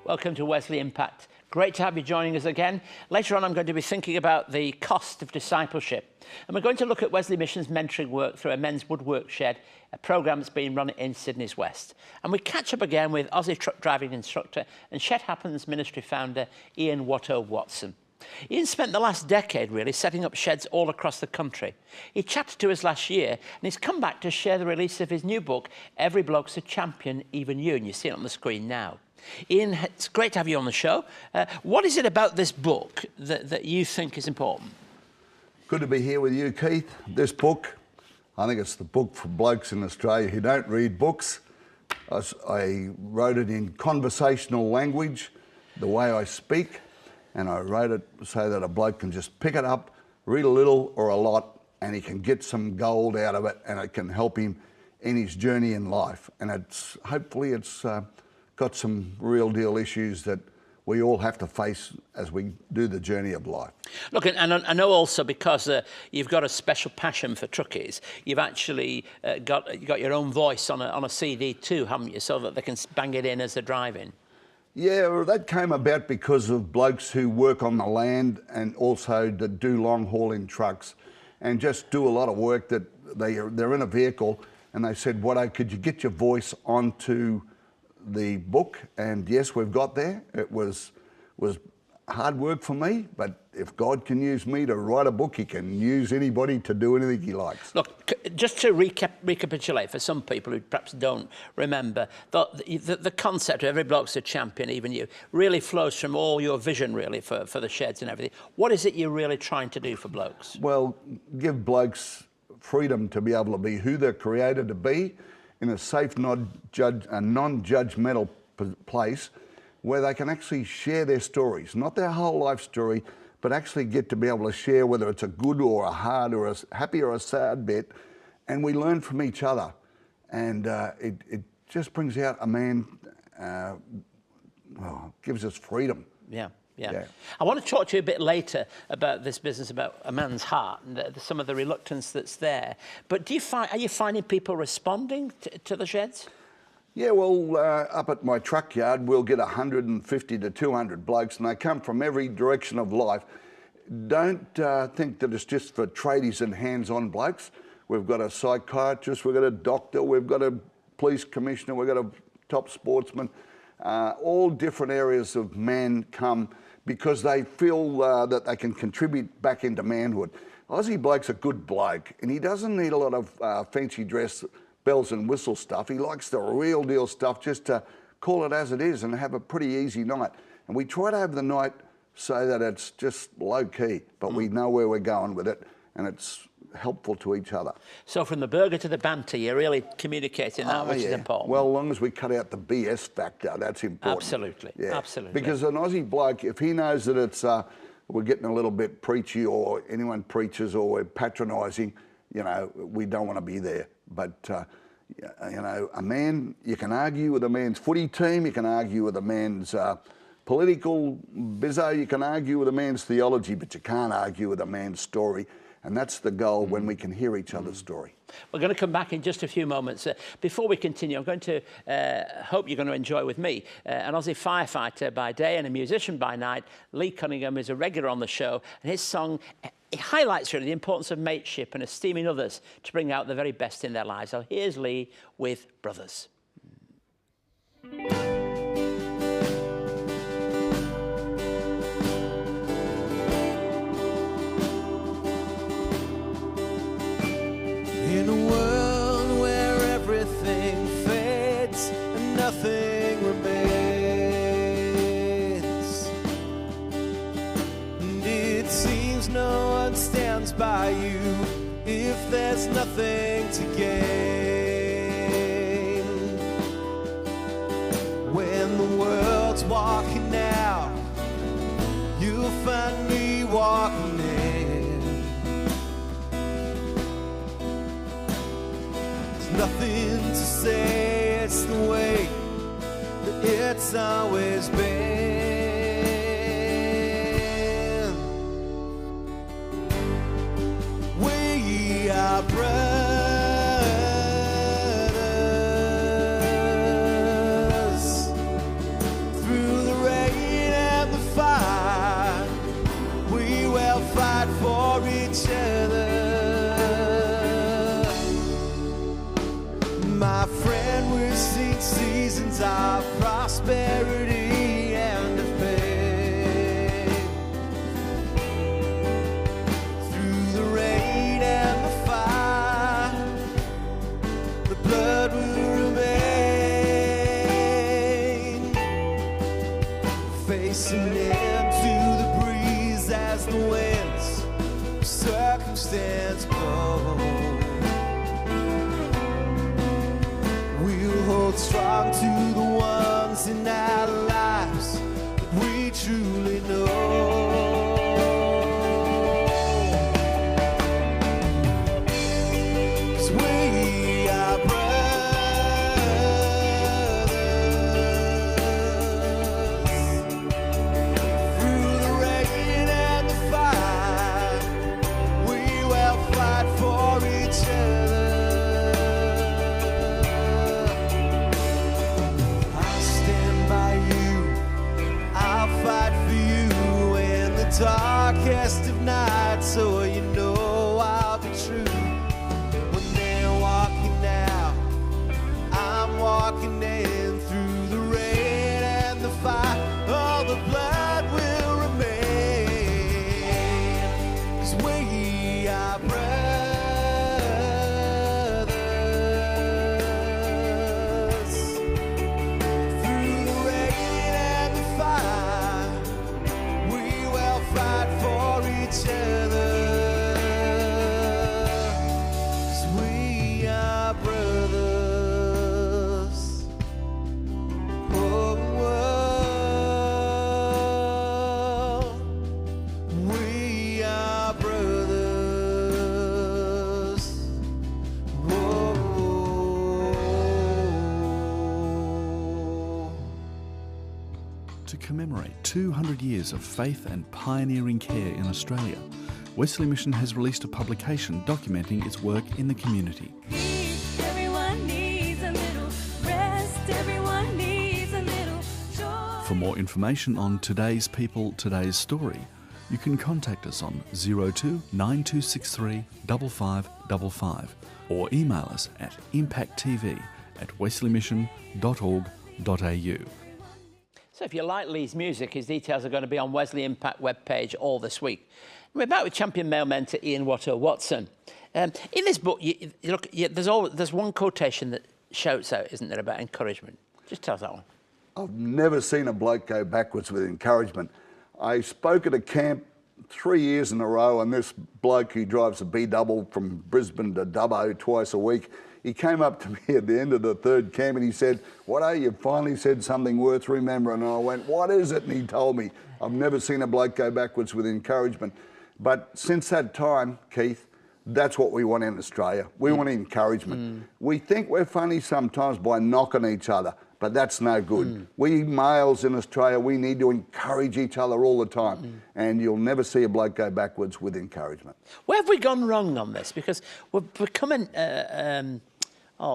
Welcome to Wesley Impact. Great to have you joining us again. Later on, I'm going to be thinking about the cost of discipleship. And we're going to look at Wesley Mission's mentoring work through a men's woodwork shed, a programme that's being run in Sydney's West. And we catch up again with Aussie truck driving instructor and Shed Happens ministry founder, Ian Watto-Watson. Ian spent the last decade, really, setting up sheds all across the country. He chatted to us last year, and he's come back to share the release of his new book, Every Bloke's a Champion, Even You, and you see it on the screen now. Ian, it's great to have you on the show. What is it about this book that you think is important? Good to be here with you, Keith. This book, I think it's the book for blokes in Australia who don't read books. I wrote it in conversational language, the way I speak, and I wrote it so that a bloke can just pick it up, read a little or a lot, and he can get some gold out of it, and it can help him in his journey in life. And hopefully it's got some real deal issues that we all have to face as we do the journey of life. Look, and I know also because you've got a special passion for truckies, you've actually got your own voice on a CD too, haven't you, so that they can bang it in as they're driving? Yeah, well, that came about because of blokes who work on the land and also that do long hauling trucks and just do a lot of work that they're in a vehicle, and they said, Watto, could you get your voice onto the book? And yes, we've got there. It was hard work for me, but if God can use me to write a book, he can use anybody to do anything he likes. Look, just to recapitulate for some people who perhaps don't remember, the concept of Every Bloke's a Champion, Even You, really flows from all your vision really for the sheds and everything. What is it you're really trying to do for blokes? Well, give blokes freedom to be able to be who they're created to be, in a safe, non-judgmental place where they can actually share their stories, not their whole life story, but actually get to be able to share whether it's a good or a hard or a happy or a sad bit, and we learn from each other. And it just brings out a man, gives us freedom. Yeah. Yeah. I want to talk to you a bit later about this business about a man's heart and some of the reluctance that's there. But are you finding people responding to the sheds? Yeah, well, up at my truck yard, we'll get 150 to 200 blokes, and they come from every direction of life. Don't think that it's just for tradies and hands-on blokes. We've got a psychiatrist, we've got a doctor, we've got a police commissioner, we've got a top sportsman. All different areas of man come because they feel that they can contribute back into manhood. Aussie bloke's a good bloke, and he doesn't need a lot of fancy dress, bells and whistle stuff. He likes the real deal stuff, just to call it as it is and have a pretty easy night. And we try to have the night so that it's just low key, but we know where we're going with it, and it's helpful to each other. So from the burger to the banter, you're really communicating that, which is important. Well, as long as we cut out the BS factor, that's important. Absolutely, absolutely. Because an Aussie bloke, if he knows that it's we're getting a little bit preachy, or anyone preaches, or we're patronising, you know, we don't want to be there. But you know, a man, you can argue with a man's footy team, you can argue with a man's political bizzo, you can argue with a man's theology, but you can't argue with a man's story. And that's the goal when we can hear each other's story. We're going to come back in just a few moments. Before we continue, I'm going to hope you're going to enjoy with me an Aussie firefighter by day and a musician by night. Lee Cunningham is a regular on the show, and his song it highlights really the importance of mateship and esteeming others to bring out the very best in their lives. So here's Lee with Brothers. In a world where everything fades and nothing remains, and it seems no one stands by you if there's nothing to gain. When the world's walking out, you'll find me walking in. Nothing to say, it's the way that it's always been. We are brothers through the prosperity and of pain. Through the rain and the fire, the blood will remain. Facing into the breeze as the winds of circumstance blow. We'll hold strong to the ones in our lives that we truly know. 'Cause we are brothers. Through the rain and the fire, we will fight for each other. Fight for you in the darkest of nights, so you know I'll be true. When they're walking out, I'm walking in. Through the rain and the fire, all the blood will remain. 'Cause we are brothers. Through the rain and the fire, fight for each other. 'Cause we are brothers. Oh, we are brothers. To commemorate 200 years of faith and pioneering care in Australia, Wesley Mission has released a publication documenting its work in the community. Everyone needs a little rest, everyone needs a little joy. For more information on today's people, today's story, you can contact us on 02 9263 5555 or email us at impacttv@wesleymission.org.au. So if you like Lee's music, his details are going to be on Wesley Impact webpage all this week. We're back with champion male mentor Ian Watto-Watson. In this book, there's one quotation that shouts out, isn't there, about encouragement? Just tell us that one. I've never seen a bloke go backwards with encouragement. I spoke at a camp 3 years in a row, and this bloke who drives a B-double from Brisbane to Dubbo twice a week, he came up to me at the end of the third camp and he said, "Watto, you finally said something worth remembering." And I went, "What is it?" And he told me, "I've never seen a bloke go backwards with encouragement." But since that time, Keith, that's what we want in Australia. We want encouragement. We think we're funny sometimes by knocking each other, but that's no good. We males in Australia, we need to encourage each other all the time, and you'll never see a bloke go backwards with encouragement. Where have we gone wrong on this? Because we're becoming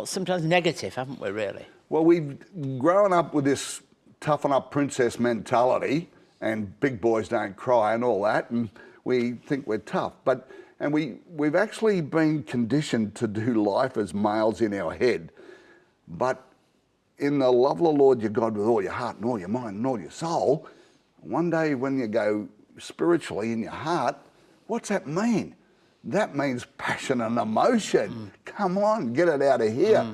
sometimes negative, haven't we, really? Well, we've grown up with this toughen up princess mentality and big boys don't cry and all that, and we think we're tough. And we've actually been conditioned to do life as males in our head. But in the love of the Lord your God with all your heart and all your mind and all your soul, one day when you go spiritually in your heart, what's that mean? That means passion and emotion. Come on, get it out of here.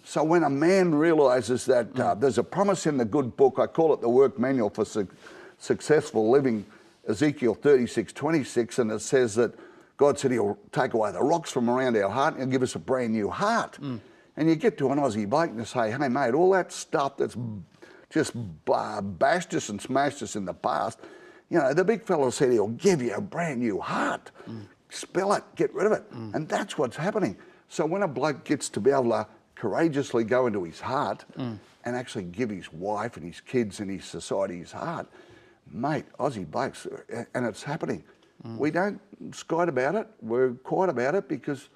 So when a man realises that there's a promise in the good book, I call it the work manual for successful living, Ezekiel 36:26, and it says that God said he'll take away the rocks from around our heart and he'll give us a brand new heart. And you get to an Aussie bloke and you say, "Hey mate, all that stuff that's just bashed us and smashed us in the past, you know, the big fella said he'll give you a brand new heart. Spill it, get rid of it." And that's what's happening. So when a bloke gets to be able to courageously go into his heart and actually give his wife and his kids and his society his heart, mate, Aussie blokes, and it's happening. We don't skite about it, we're quiet about it because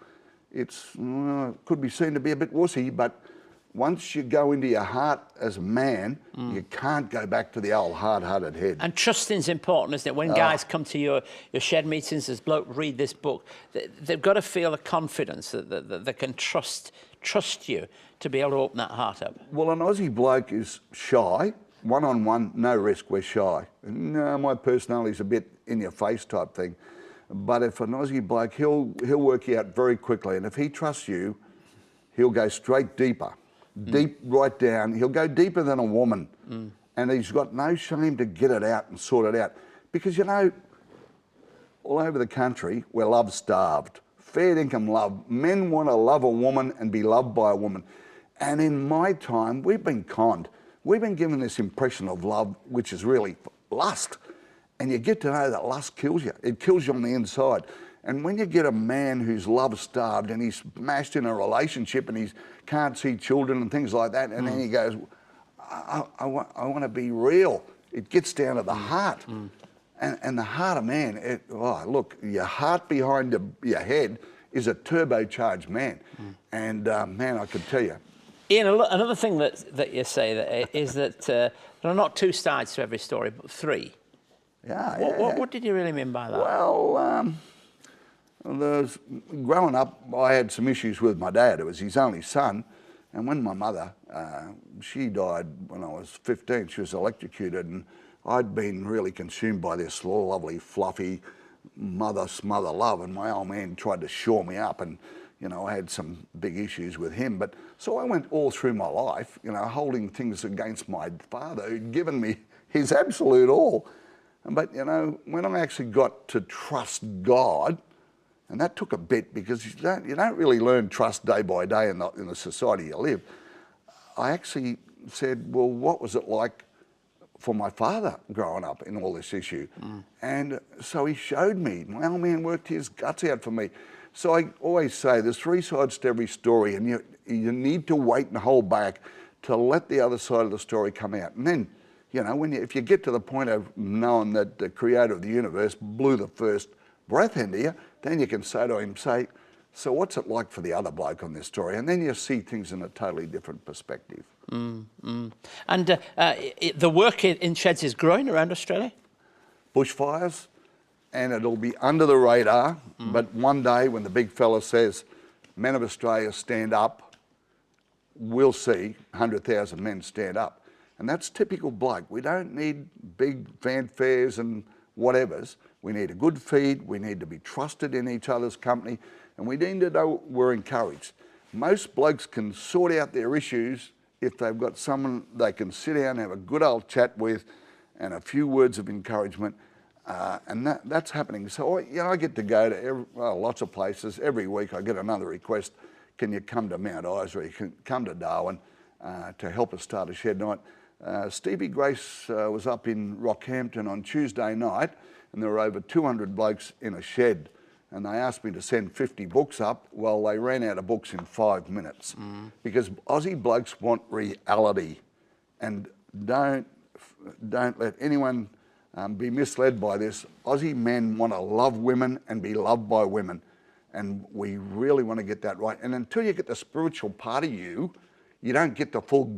it's could be seen to be a bit wussy, but once you go into your heart as a man, you can't go back to the old hard-hearted head. And trusting's important, isn't it? When guys come to your shed meetings, as bloke read this book, they've got to feel the confidence that they can trust you to be able to open that heart up. Well, an Aussie bloke is shy. One-on-one, no risk, we're shy. No, my personality's a bit in-your-face type thing. But if an Aussie bloke, he'll work you out very quickly. And if he trusts you, he'll go straight deeper. Deep right down. He'll go deeper than a woman. And he's got no shame to get it out and sort it out. Because, you know, all over the country, we're love-starved. Fair income love. Men want to love a woman and be loved by a woman. And in my time, we've been conned. We've been given this impression of love, which is really lust. And you get to know that lust kills you. It kills you on the inside. And when you get a man who's love-starved and he's smashed in a relationship and he can't see children and things like that, and then he goes, I want to be real. It gets down to the heart. And the heart of man, look, your heart behind your head is a turbocharged man. And man, I could tell you. Ian, another thing that you say is that there are not two sides to every story, but three. What did you really mean by that? Well, growing up, I had some issues with my dad. It was his only son. And when my mother, she died when I was 15, she was electrocuted, and I'd been really consumed by this lovely, fluffy mother-smother love, and my old man tried to shore me up, and, you know, I had some big issues with him. But so I went all through my life, you know, holding things against my father, who'd given me his absolute all. But, you know, when I actually got to trust God, and that took a bit, because you don't really learn trust day by day in the society you live. I actually said, well, what was it like for my father growing up in all this issue? And so he showed me. My old man worked his guts out for me. So I always say there's three sides to every story, and you need to wait and hold back to let the other side of the story come out. And then, you know, if you get to the point of knowing that the creator of the universe blew the first breath into you, then you can say to him, so what's it like for the other bloke on this story? And then you see things in a totally different perspective. And the work in sheds is growing around Australia? Bushfires, and it'll be under the radar, but one day when the big fella says, men of Australia stand up, we'll see 100,000 men stand up. And that's typical bloke. We don't need big fanfares and whatevers. We need a good feed, we need to be trusted in each other's company, and we need to know we're encouraged. Most blokes can sort out their issues if they've got someone they can sit down and have a good old chat with and a few words of encouragement, and that's happening. So I get to go to lots of places. Every week I get another request, can you come to Mount Isa, you can come to Darwin to help us start a shed night. Stevie Grace was up in Rockhampton on Tuesday night, and there were over 200 blokes in a shed, and they asked me to send 50 books up. Well, they ran out of books in 5 minutes because Aussie blokes want reality, and don't let anyone be misled by this. Aussie men want to love women and be loved by women, and we really want to get that right. And until you get the spiritual part of you don't get the full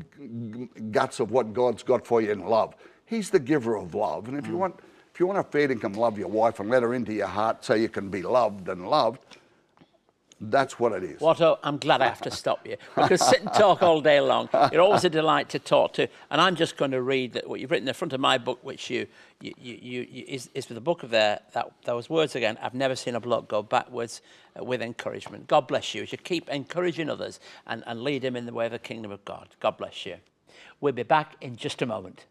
guts of what God's got for you in love. He's the giver of love, and if you want a fair income, love your wife and let her into your heart so you can be loved and loved, that's what it is. Watto, I'm glad I have to stop you. We could sit and talk all day long. You're always a delight to talk to. And I'm just going to read what you've written in the front of my book, which is for the book of those words again. I've never seen a bloke go backwards with encouragement. God bless you as you keep encouraging others and lead them in the way of the kingdom of God. God bless you. We'll be back in just a moment.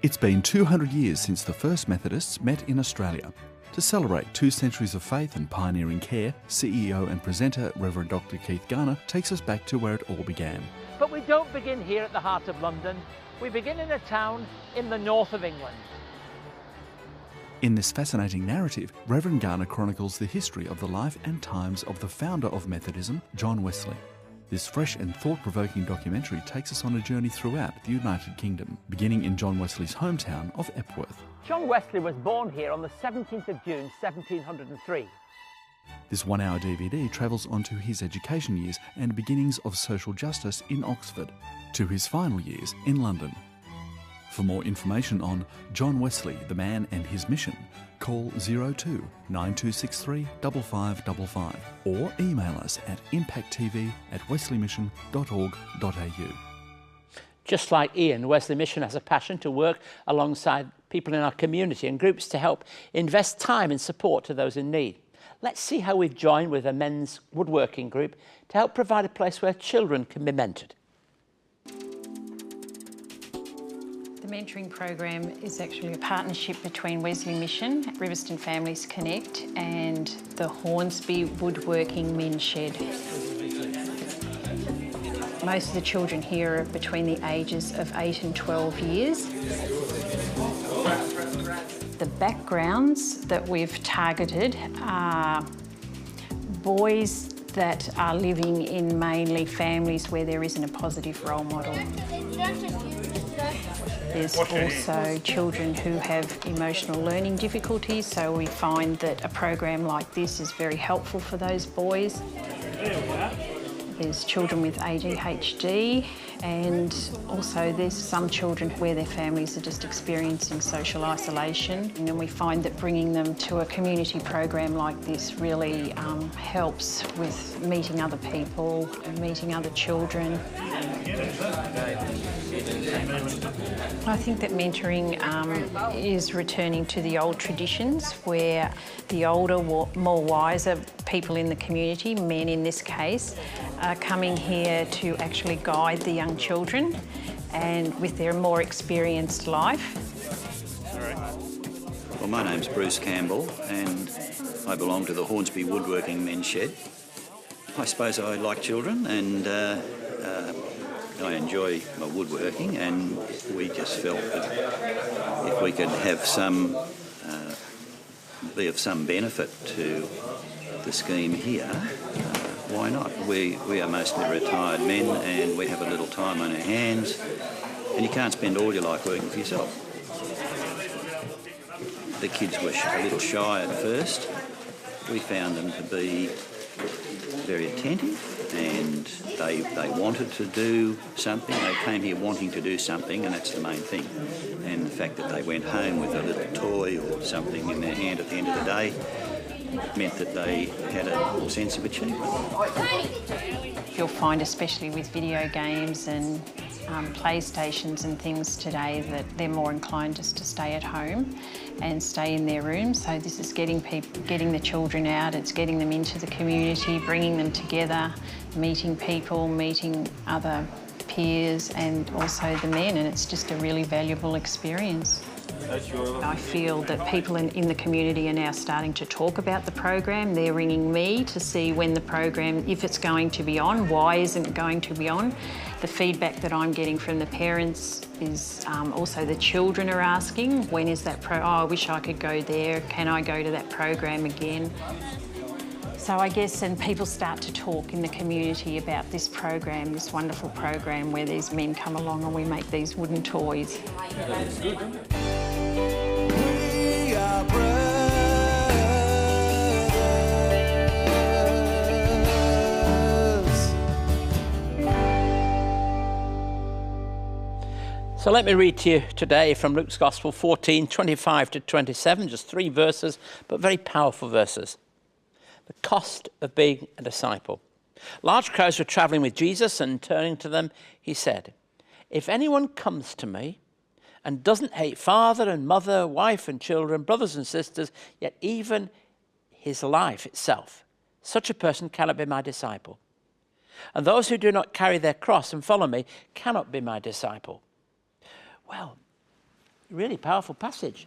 It's been 200 years since the first Methodists met in Australia. To celebrate 2 centuries of faith and pioneering care, CEO and presenter Reverend Dr. Keith Garner takes us back to where it all began. But we don't begin here at the heart of London. We begin in a town in the north of England. In this fascinating narrative, Reverend Garner chronicles the history of the life and times of the founder of Methodism, John Wesley. This fresh and thought-provoking documentary takes us on a journey throughout the United Kingdom, beginning in John Wesley's hometown of Epworth. John Wesley was born here on the 17th of June, 1703. This 1-hour DVD travels onto his education years and beginnings of social justice in Oxford, to his final years in London. For more information on John Wesley, the man and his mission, call 02 9263 5555 or email us at impacttv@wesleymission.org.au. Just like Ian, Wesley Mission has a passion to work alongside people in our community and groups to help invest time and support to those in need. Let's see how we've joined with a men's woodworking group to help provide a place where children can be mentored. The mentoring program is actually a partnership between Wesley Mission, Riverstone Families Connect and the Hornsby Woodworking Men's Shed. Most of the children here are between the ages of 8 and 12 years. The backgrounds that we've targeted are boys that are living in mainly families where there isn't a positive role model. There's also children who have emotional learning difficulties, so we find that a program like this is very helpful for those boys. There's children with ADHD, and also there's some children where their families are just experiencing social isolation. And we find that bringing them to a community program like this really helps with meeting other people and meeting other children. I think that mentoring is returning to the old traditions where the older, more wiser people in the community, men in this case, are coming here to actually guide the young children and with their more experienced life. Well, my name's Bruce Campbell and I belong to the Hornsby Woodworking Men's Shed. I suppose I like children and I enjoy my woodworking, and we just felt that if we could have be of some benefit to the scheme here, why not? We are mostly retired men and we have a little time on our hands, and you can't spend all your life working for yourself. The kids were a little shy at first. We found them to be very attentive and they wanted to do something. They came here wanting to do something, and that's the main thing. And the fact that they went home with a little toy or something in their hand at the end of the day meant that they had a sense of achievement. You'll find, especially with video games and PlayStations and things today, that they're more inclined just to stay at home and stay in their rooms. So this is getting the children out, it's getting them into the community, bringing them together, meeting people, meeting other peers and also the men, and it's just a really valuable experience. I feel that people in the community are now starting to talk about the program. They're ringing me to see when the program, if it's going to be on, why isn't it going to be on. The feedback that I'm getting from the parents is also the children are asking, when is that oh, I wish I could go there, can I go to that program again? So I guess, and people start to talk in the community about this program, this wonderful program where these men come along and we make these wooden toys. We are brothers. So let me read to you today from Luke's Gospel 14, 25 to 27, just 3 verses, but very powerful verses. The cost of being a disciple. Large crowds were traveling with Jesus, and turning to them, he said, "If anyone comes to me and doesn't hate father and mother, wife and children, brothers and sisters, yet even his life itself, such a person cannot be my disciple. And those who do not carry their cross and follow me cannot be my disciple." Well, really powerful passage.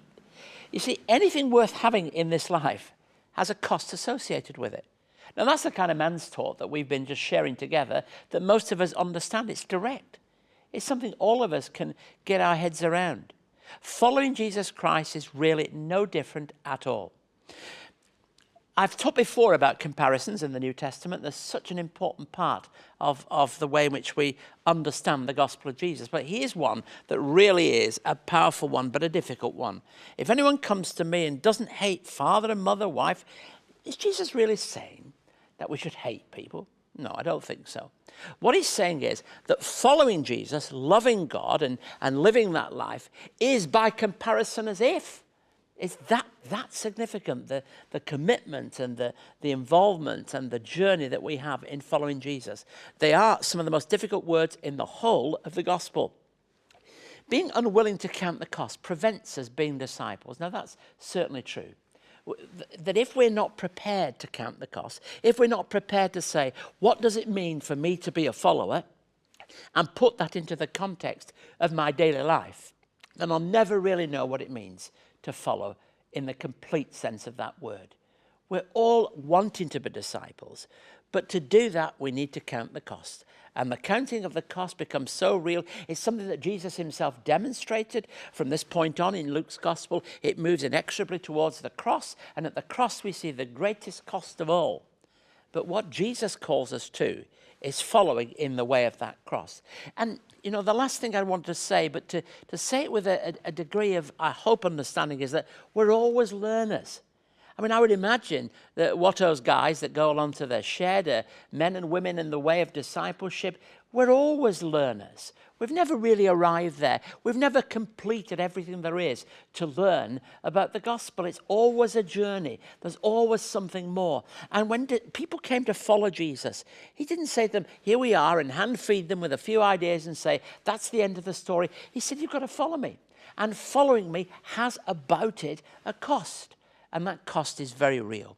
You see, anything worth having in this life has a cost associated with it. Now, that's the kind of man's talk that we've been just sharing together that most of us understand. It's direct. It's something all of us can get our heads around. Following Jesus Christ is really no different at all. I've talked before about comparisons in the New Testament. They're such an important part of the way in which we understand the gospel of Jesus. But here's one that really is a powerful one, but a difficult one. If anyone comes to me and doesn't hate father and mother, wife, Is Jesus really saying that we should hate people? No, I don't think so. What he's saying is that following Jesus, loving God and living that life is by comparison as if. It's that significant, the commitment and the involvement and the journey that we have in following Jesus. They are some of the most difficult words in the whole of the gospel. Being unwilling to count the cost prevents us being disciples. Now, that's certainly true. That if we're not prepared to count the cost, if we're not prepared to say, what does it mean for me to be a follower, and put that into the context of my daily life, then I'll never really know what it means to follow in the complete sense of that word. We're all wanting to be disciples, but to do that, we need to count the cost. And the counting of the cost becomes so real. It's something that Jesus himself demonstrated from this point on in Luke's gospel. It moves inexorably towards the cross, and at the cross we see the greatest cost of all. But what Jesus calls us to is following in the way of that cross. And, you know, the last thing I want to say, but to say it with a degree of, I hope, understanding, is that we're always learners. I mean, I would imagine that Watto's guys that go along to their shed, men and women in the way of discipleship, we're always learners. We've never really arrived there. We've never completed everything there is to learn about the gospel. It's always a journey. There's always something more. And when people came to follow Jesus, he didn't say to them, here we are, and hand feed them with a few ideas and say, that's the end of the story. He said, you've got to follow me. And following me has about it a cost. And that cost is very real.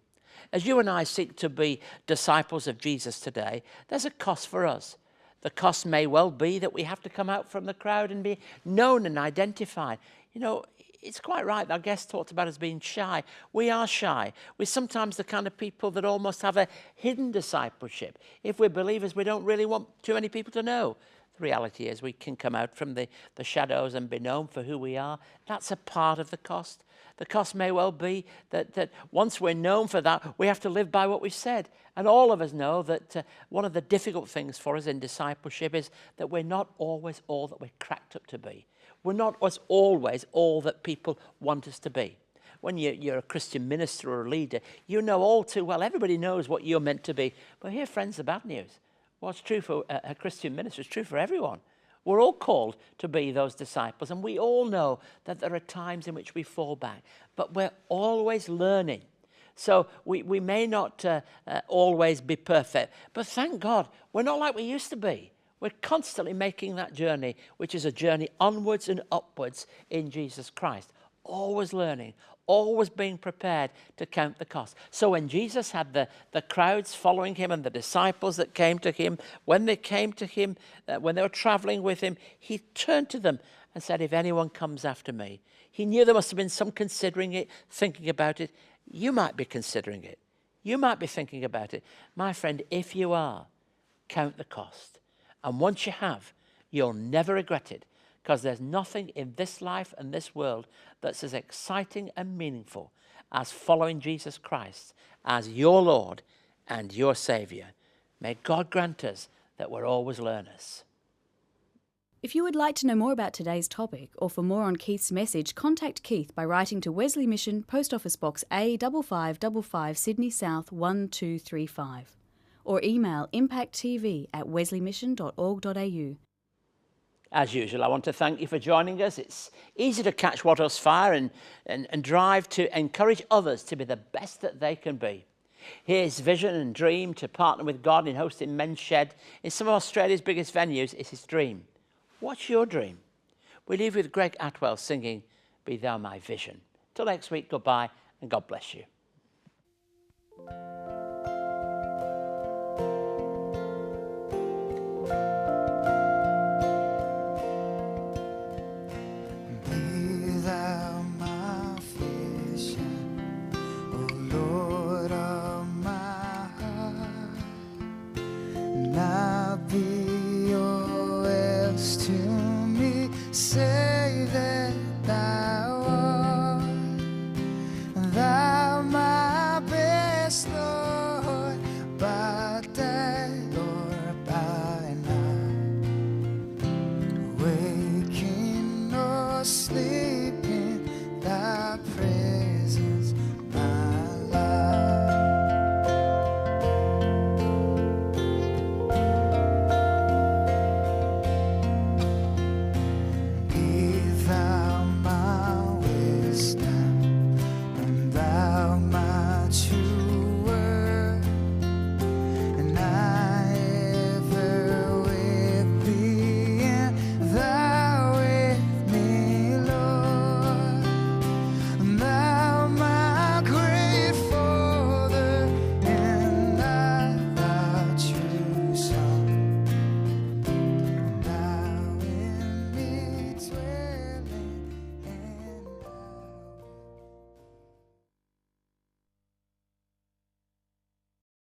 As you and I seek to be disciples of Jesus today, there's a cost for us. The cost may well be that we have to come out from the crowd and be known and identified. You know, it's quite right. Our guest talked about us being shy. We are shy. We're sometimes the kind of people that almost have a hidden discipleship. If we're believers, we don't really want too many people to know. The reality is we can come out from the shadows and be known for who we are. That's a part of the cost. The cost may well be that once we're known for that, we have to live by what we've said. And all of us know that one of the difficult things for us in discipleship is that we're not always all that we're cracked up to be. We're not always all that people want us to be. When you're a Christian minister or a leader, you know all too well, everybody knows what you're meant to be. But here, friends, the bad news. What's true for a Christian minister is true for everyone. We're all called to be those disciples, and we all know that there are times in which we fall back, but we're always learning. So we may not always be perfect, but thank God, we're not like we used to be. We're constantly making that journey, which is a journey onwards and upwards in Jesus Christ. Always learning, always being prepared to count the cost. So when Jesus had the crowds following him and the disciples that came to him, when they came to him, when they were traveling with him, he turned to them and said, if anyone comes after me. He knew there must have been some considering it, thinking about it. You might be considering it. You might be thinking about it. My friend, if you are, count the cost. And once you have, you'll never regret it. Because there's nothing in this life and this world that's as exciting and meaningful as following Jesus Christ as your Lord and your Saviour. May God grant us that we're always learners. If you would like to know more about today's topic or for more on Keith's message, contact Keith by writing to Wesley Mission, Post Office Box A5555, Sydney South 1235, or email impacttv@wesleymission.org.au. As usual, I want to thank you for joining us. It's easy to catch Watto's fire and drive to encourage others to be the best that they can be. His vision and dream to partner with God in hosting Men's Shed in some of Australia's biggest venues is his dream. What's your dream? We leave with Greg Atwell singing, Be Thou My Vision. Till next week, goodbye and God bless you. Say that